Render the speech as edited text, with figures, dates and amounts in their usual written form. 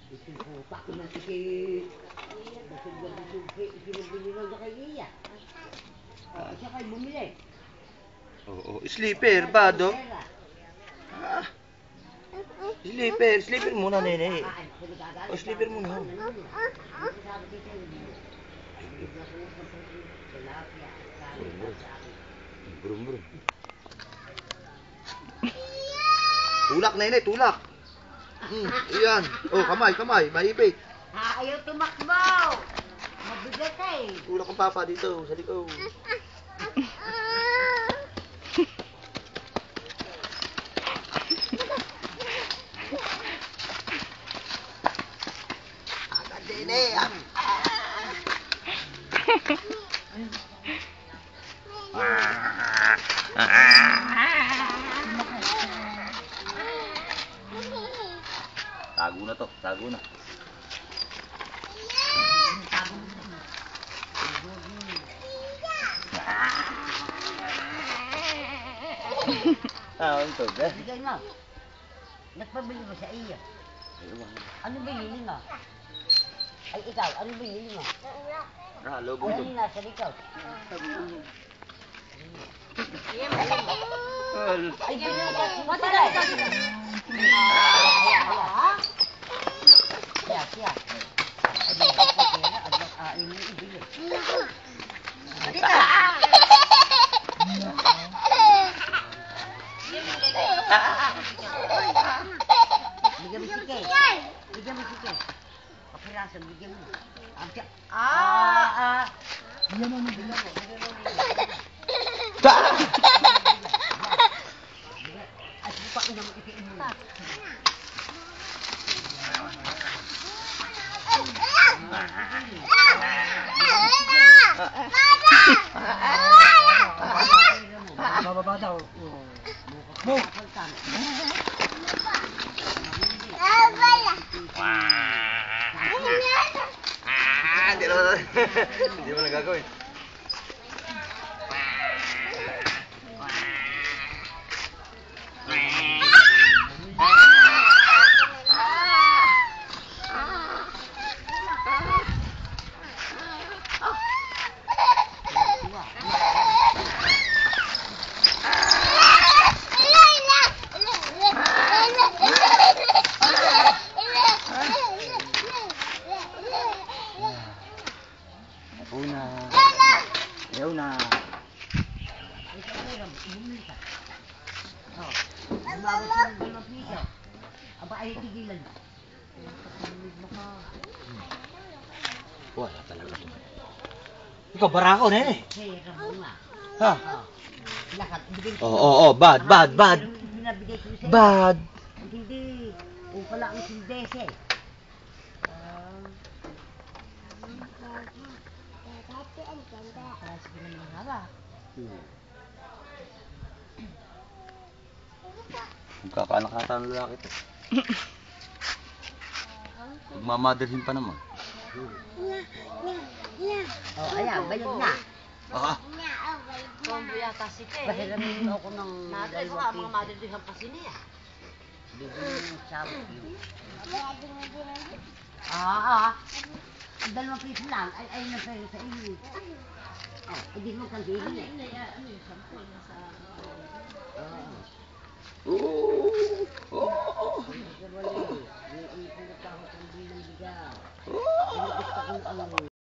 Itutupak ko na sige. Ikinabili lang na kay Iya. Siya kayo bumili. Oo, sleeper, bado. Sleeper muna, nene. O, sleeper muna. Brum. Tulak, nene, tulak. Iyan. Oh, kamay, maipit. Ayaw tumakbo. Mabigat eh. Tulak ang papa dito, sa likod. Agad din eh. Tago na. Ito ba? Bigay mo. Nagpabili mo sa iyo. Ano binili mo? Ay, ikaw, ano binili mo? Lobo. Ano yung nasa likod? Ay, binili mo. Matagal. Siya. Bigyan mo si Kay. Kapirasan, bigyan mo. Bigyan mo. At buka ko naman itiin mo. Bababa daw. Mo. Hindi mo nagagawin. Ayaw na. Aba ay tigilan. Wala talaga ito. Ikaw, barako na eh. Ha? Oo, bad. Bad. Hindi. Kung pala ang sindese. Magkakanak-ata ng lalaki ito. Magmamotherhin pa naman. Ayan, bayad na. Kombo yata si Kay. Pahilamin mo ako ng Mother ko, mga mother din ang pasiniya. bibili ng sabot yun. Ang 2 piso lang, ay na pera sa iyo. Hindi mo kang bili. Ano yung shampoo sa... Iipin na pa ako ng bilang bigaw. Gusto ko